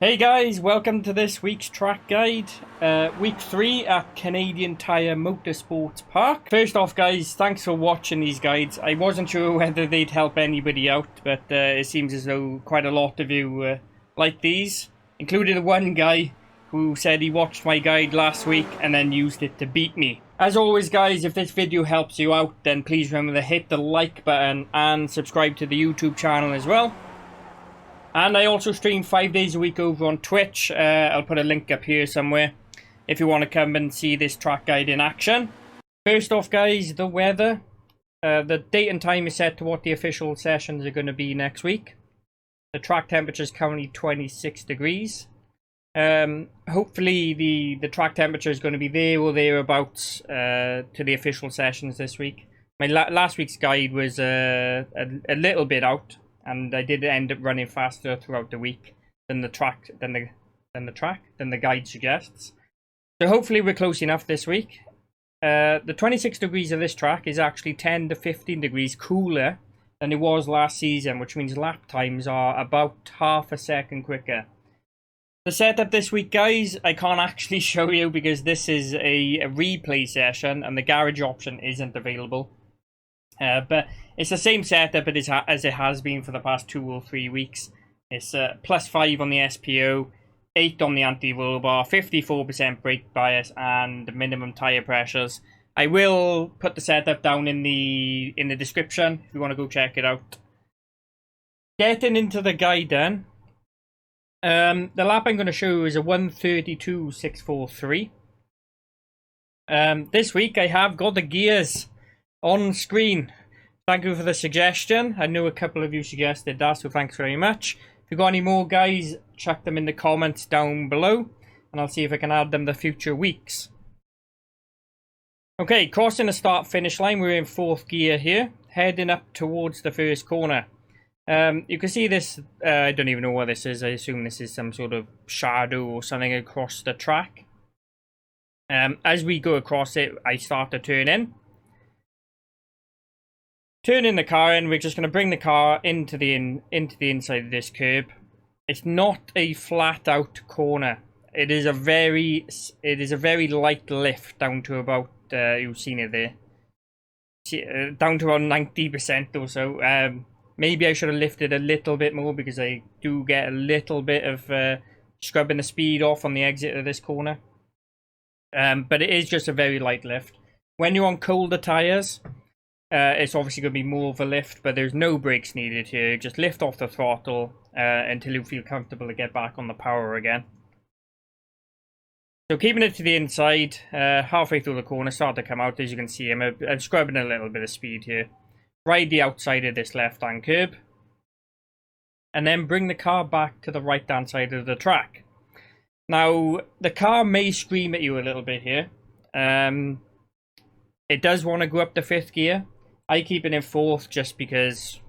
Hey guys, welcome to this week's track guide. Week 3 at Canadian Tire Motorsports Park. First off guys, thanks for watching these guides. I wasn't sure whether they'd help anybody out, but it seems as though quite a lot of you like these. Including one guy who said he watched my guide last week and then used it to beat me. As always guys, if this video helps you out, then please remember to hit the like button and subscribe to the YouTube channel as well. And I also stream 5 days a week over on Twitch. I'll put a link up here somewhere if you want to come and see this track guide in action. First off guys, the weather. The date and time is set to what the official sessions are going to be next week. The track temperature is currently 26 degrees. Hopefully the track temperature is going to be there or thereabouts to the official sessions this week. My last week's guide was a little bit out. And I did end up running faster throughout the week than the guide suggests. So hopefully we're close enough this week. The 26 degrees of this track is actually 10 to 15 degrees cooler than it was last season, which means lap times are about half a second quicker. The setup this week, guys, I can't actually show you because this is a replay session and the garage option isn't available. But it's the same setup as it has been for the past 2 or 3 weeks. It's +5 on the SPO, 8 on the anti-roll bar, 54% brake bias, and minimum tyre pressures. I will put the setup down in the description if you want to go check it out. Getting into the guide then. The lap I'm going to show you is a 1:32.643. This week I have got the gears on screen. Thank you for the suggestion. I know a couple of you suggested that, so thanks very much. If you've got any more guys, chuck them in the comments down below and I'll see if I can add them to future weeks. Okay, crossing the start finish line, we're in 4th gear here, heading up towards the first corner. You can see this, I don't even know what this is. I assume this is some sort of shadow or something across the track. As we go across it, I start to turn in. Turning the car in, we're just going to bring the car into the inside of this curb. It's not a flat out corner. It is a very light lift down to about you've seen it there. Down to around 90% or so. Maybe I should have lifted a little bit more because I do get a little bit of scrubbing the speed off on the exit of this corner. But it is just a very light lift. When you're on colder tires, it's obviously going to be more of a lift, but there's no brakes needed here. Just lift off the throttle until you feel comfortable to get back on the power again. So keeping it to the inside, halfway through the corner, start to come out. As you can see, I'm scrubbing a little bit of speed here. Ride the outside of this left-hand curb. And then bring the car back to the right-hand side of the track. Now, the car may scream at you a little bit here. It does want to go up to 5th gear. I keep it in 4th just because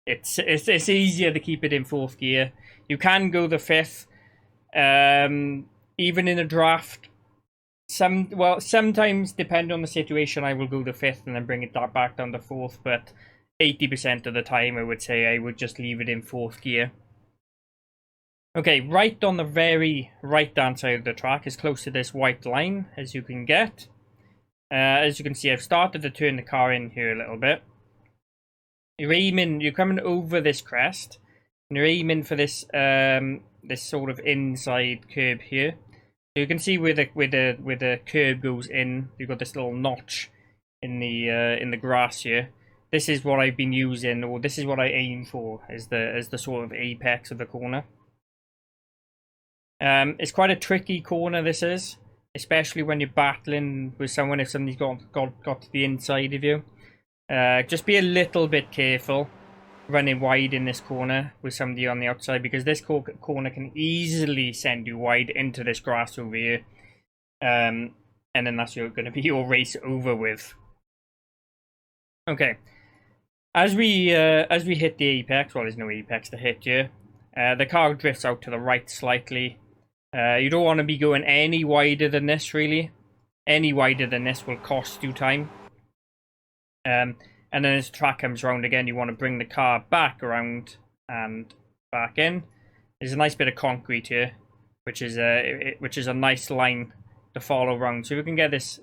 it's easier to keep it in 4th gear. You can go the 5th, even in a draft. Sometimes, depending on the situation, I will go the 5th and then bring it back down to 4th. But 80% of the time, I would say I would just leave it in 4th gear. Okay, right on the very right-hand side of the track, as close to this white line as you can get. As you can see, I've started to turn the car in here a little bit. You're coming over this crest, and you're aiming for this this sort of inside curb here. So you can see where the curb goes in. You've got this little notch in the grass here. This is what I've been using, or this is what I aim for as the sort of apex of the corner. It's quite a tricky corner, this is. Especially when you're battling with someone, if somebody's got to the inside of you. Just be a little bit careful running wide in this corner with somebody on the outside, because this corner can easily send you wide into this grass over here. And then that's going to be your race over with. Okay. As we hit the apex, well, there's no apex to hit here. The car drifts out to the right slightly. You don't want to be going any wider than this, really. Any wider than this will cost you time. And then as the track comes around again, you want to bring the car back around and back in. There's a nice bit of concrete here, which is a nice line to follow round. So we can get this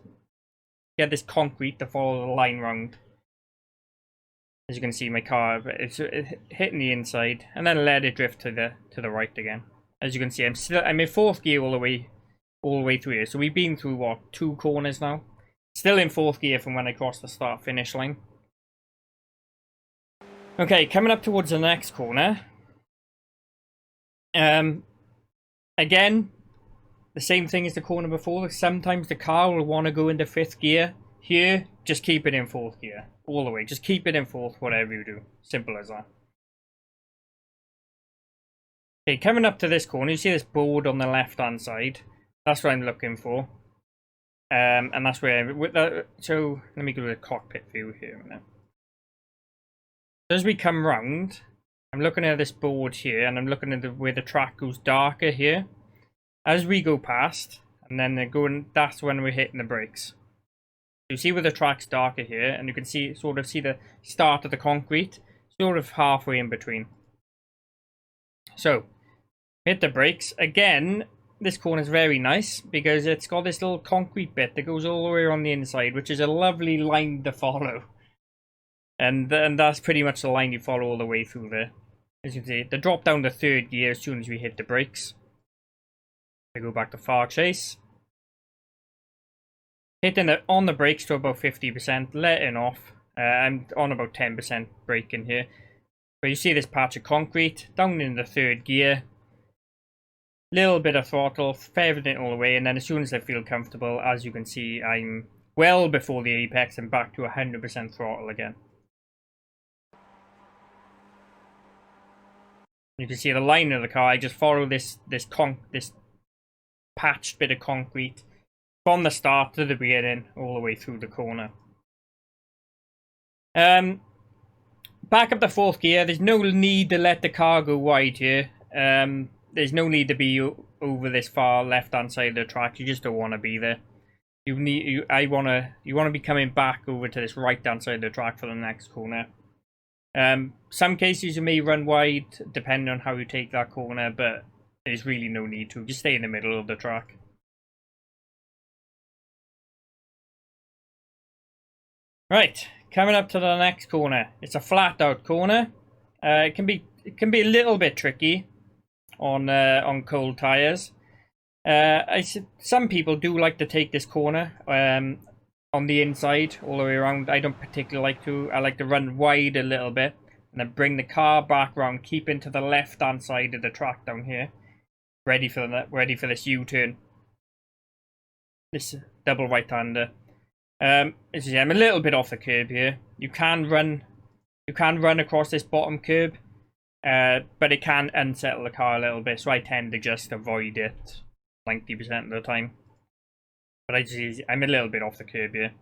concrete to follow the line round. As you can see, my car, it's hitting the inside, and then let it drift to the right again. As you can see, I'm in fourth gear all the way through here. So we've been through what, 2 corners now. Still in fourth gear from when I crossed the start finish line. Okay, coming up towards the next corner. Again, the same thing as the corner before. Sometimes the car will want to go into 5th gear. Here, just keep it in 4th gear. All the way. Just keep it in 4th, whatever you do. Simple as that. Okay, coming up to this corner, you see this board on the left-hand side. That's what I'm looking for. And that's where... So, let me go to the cockpit view here a minute. As we come round, I'm looking at this board here, and I'm looking at where the track goes darker here. As we go past, and then they're going, that's when we're hitting the brakes. You see where the track's darker here, and you can see the start of the concrete, sort of halfway in between. So, hit the brakes. Again, this corner is very nice because it's got this little concrete bit that goes all the way around the inside, which is a lovely line to follow. And that's pretty much the line you follow all the way through there. As you can see, they drop down to 3rd gear as soon as we hit the brakes. We go back to far chase. Hitting it on the brakes to about 50%, letting off. I'm on about 10% braking here. But you see this patch of concrete down in the 3rd gear. Little bit of throttle, feathering it all the way, and then as soon as I feel comfortable, as you can see, I'm well before the apex and back to 100% throttle again. You can see the line of the car. I just follow this patched bit of concrete from the start to the beginning, all the way through the corner. Back up to 4th gear. There's no need to let the car go wide here. There's no need to be over this far left-hand side of the track. You just don't want to be there. You want to be coming back over to this right-hand side of the track for the next corner. Some cases you may run wide depending on how you take that corner, but there's really no need to. Just stay in the middle of the track. Right, coming up to the next corner. It's a flat-out corner. It can be a little bit tricky on cold tires. Some people do like to take this corner on the inside all the way around. I don't particularly like to. I like to run wide a little bit and then bring the car back around, keeping to the left-hand side of the track down here, ready for this U-turn. This double right-hander. As you see, I'm a little bit off the curb here. You can run across this bottom curb, but it can unsettle the car a little bit, so I tend to just avoid it 90% of the time. But I'm a little bit off the curb here.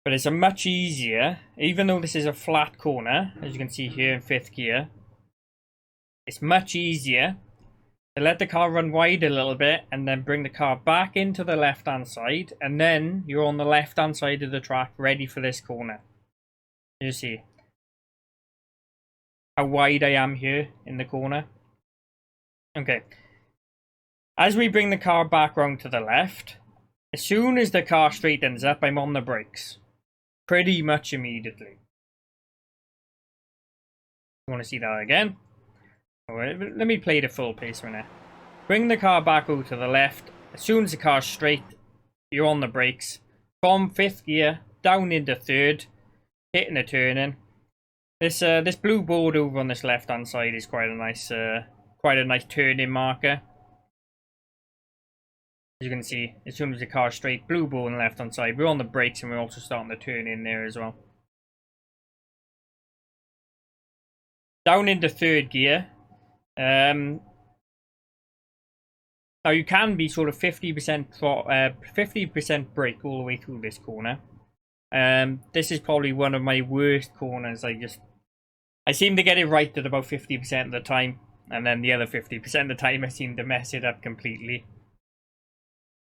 But it's a much easier, even though this is a flat corner, as you can see here in 5th gear, it's much easier to let the car run wide a little bit and then bring the car back into the left-hand side, and then you're on the left-hand side of the track ready for this corner. You see how wide I am here in the corner. Okay. As we bring the car back round to the left, as soon as the car straightens up, I'm on the brakes. Pretty much immediately. You want to see that again? Let me play the full pace for now. Bring the car back over to the left. As soon as the car's straight, you're on the brakes. From 5th gear, down into 3rd, hitting a turning. This blue board over on this left-hand side is quite a nice turning marker. As you can see, as soon as the car's straight, blue board on the left-hand side, we're on the brakes and we're also starting to turn in there as well. Down into 3rd gear. Now you can be sort of 50% brake all the way through this corner. This is probably one of my worst corners. I seem to get it right at about 50% of the time, and then the other 50% of the time I seem to mess it up completely.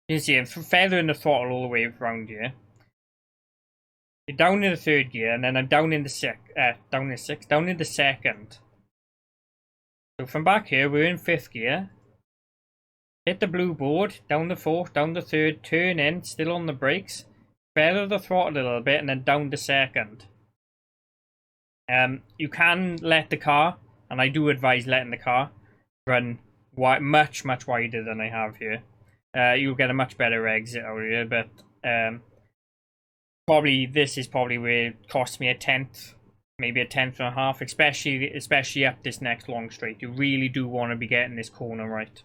You can see I'm feathering the throttle all the way around here. You're down in the 3rd gear, and then I'm down in the second. So So from back here, we're in 5th gear. Hit the blue board, down the 4th, down the 3rd, turn in, still on the brakes. Feather the throttle a little bit and then down the 2nd. You can let the car, and I do advise letting the car, run much wider than I have here. You'll get a much better exit out here, but this is probably where it costs me a 1/10, maybe a 1/10.5, especially up this next long straight. You really do want to be getting this corner right.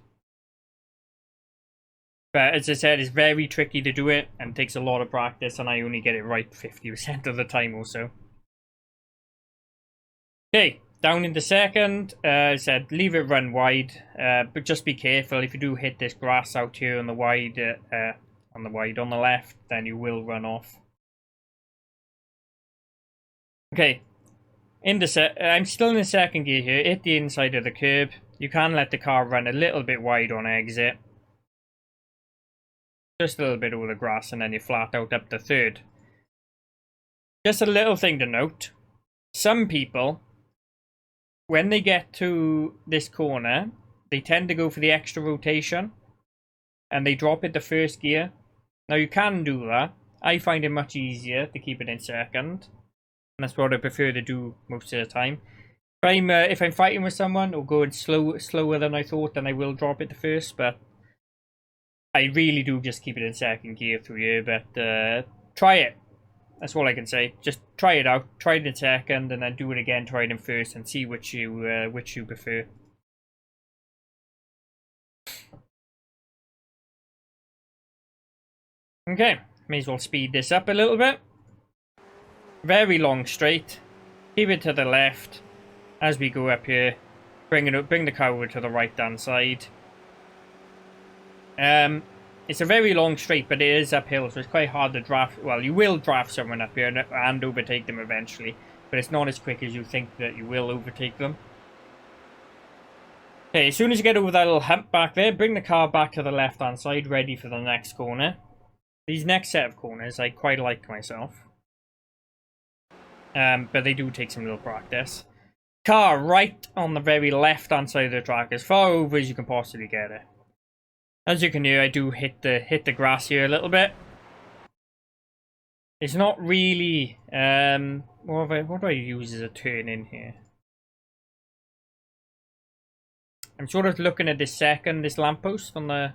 But as I said, it's very tricky to do it and takes a lot of practice, and I only get it right 50% of the time or so. Okay, down in the 2nd, I said leave it run wide, but just be careful. If you do hit this grass out here on the wide, on the left, then you will run off. Okay, I'm still in the 2nd gear here. Hit the inside of the curb. You can let the car run a little bit wide on exit. Just a little bit over the grass, and then you flat out up the 3rd. Just a little thing to note. Some people, when they get to this corner, they tend to go for the extra rotation. And they drop it to 1st gear. Now you can do that. I find it much easier to keep it in 2nd. And that's what I prefer to do most of the time. If I'm fighting with someone or going slower than I thought, then I will drop it to 1st. But I really do just keep it in 2nd gear through here, but try it. That's all I can say. Just try it out. Try it in 2nd, and then do it again. Try it in 1st, and see which you prefer. Okay, may as well speed this up a little bit. Very long straight. Keep it to the left as we go up here. Bring the car over to the right-hand side. It's a very long straight, but it is uphill, so it's quite hard to draft. Well, you will draft someone up here and overtake them eventually, but it's not as quick as you think that you will overtake them. Okay, as soon as you get over that little hump back there, bring the car back to the left-hand side, ready for the next corner. These next set of corners, I quite like myself. But they do take some little practice. Car right on the very left-hand side of the track, as far over as you can possibly get it. As you can hear, I do hit the grass here a little bit. It's not really what do I use as a turn in here? I'm sort of looking at this lamppost on the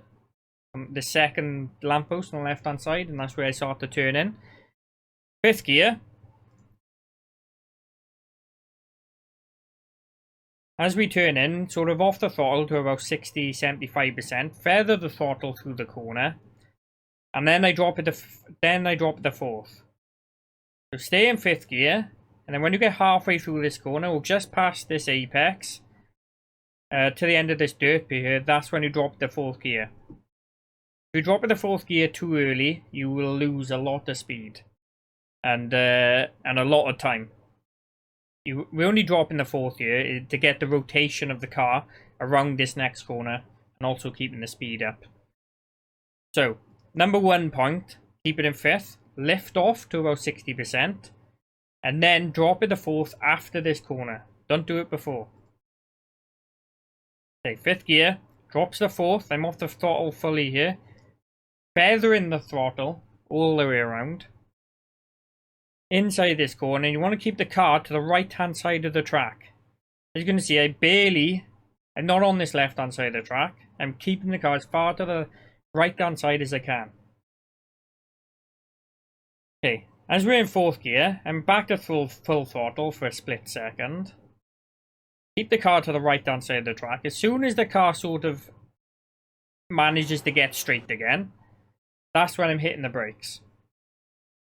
2nd lamppost on the left hand side, and that's where I start to turn in. 5th gear. As we turn in, sort of off the throttle to about 60-75%, feather the throttle through the corner, and then I drop it to 4th. So stay in 5th gear, and then when you get halfway through this corner, or just past this apex, to the end of this dirt here, that's when you drop the 4th gear. If you drop it to 4th gear too early, you will lose a lot of speed, and a lot of time. We're only dropping the 4th gear to get the rotation of the car around this next corner, and also keeping the speed up. So, number 1 point, keep it in 5th, lift off to about 60%, and then drop it to 4th after this corner. Don't do it before. Okay, 5th gear, drops to 4th, I'm off the throttle fully here, feather in the throttle all the way around. Inside this corner, and you want to keep the car to the right hand side of the track. As you can see, I'm not on this left hand side of the track. I'm keeping the car as far to the right hand side as I can. Okay, as we're in 4th gear, I'm back to full throttle for a split second. Keep the car to the right hand side of the track. As soon as the car sort of manages to get straight again, that's when I'm hitting the brakes.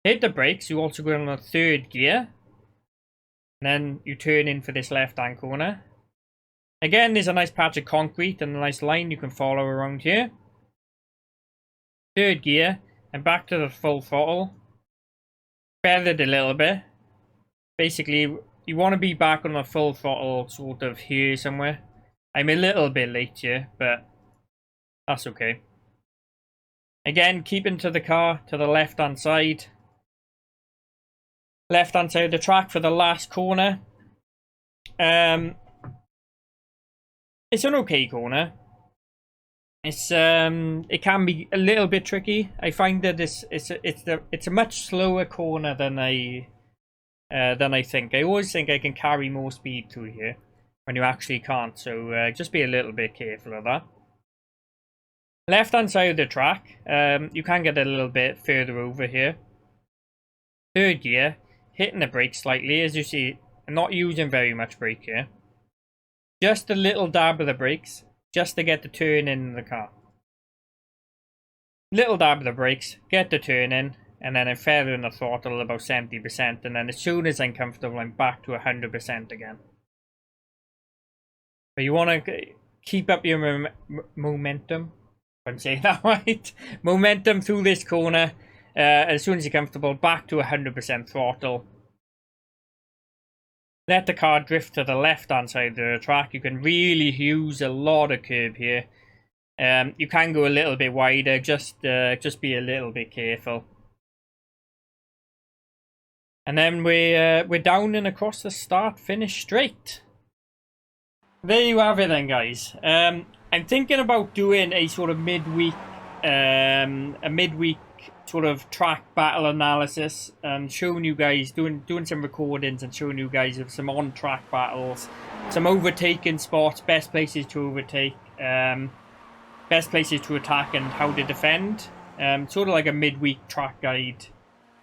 Hit the brakes, you also go on the 3rd gear. And then you turn in for this left hand corner. Again, there's a nice patch of concrete and a nice line you can follow around here. 3rd gear, and back to the full throttle. Feathered a little bit. Basically, you want to be back on the full throttle sort of here somewhere. I'm a little bit late here, but that's okay. Again, keeping to the car to the left hand side. Left hand side of the track for the last corner. It's an okay corner. It's it can be a little bit tricky. I find that it's a much slower corner than I think. I always think I can carry more speed through here when you actually can't. So just be a little bit careful of that. Left hand side of the track, you can get a little bit further over here. Third gear, hitting the brake slightly. As you see, I'm not using very much brake here. Just a little dab of the brakes, just to get the turn in the car. Little dab of the brakes, get the turn in, and then I'm feathering the throttle about 70%, and then as soon as I'm comfortable, I'm back to 100% again. But you want to keep up your momentum, if I'm saying that right, momentum through this corner. As soon as you're comfortable, back to 100% throttle. Let the car drift to the left-hand side of the track. You can really use a lot of curb here. You can go a little bit wider. Just be a little bit careful. And then we're down and across the start-finish straight. There you have it then, guys. I'm thinking about doing a sort of midweek sort of track battle analysis and showing you guys, doing some recordings and showing you guys of some on-track battles, some overtaking spots, best places to overtake, best places to attack and how to defend. Sort of like a midweek track guide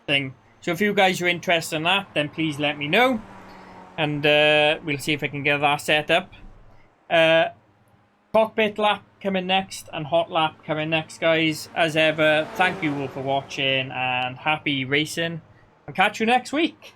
thing. So if you guys are interested in that, then please let me know, and we'll see if I can get that set up. Cockpit lap coming next and hot lap coming next, guys. As ever, thank you all for watching and happy racing. I'll catch you next week.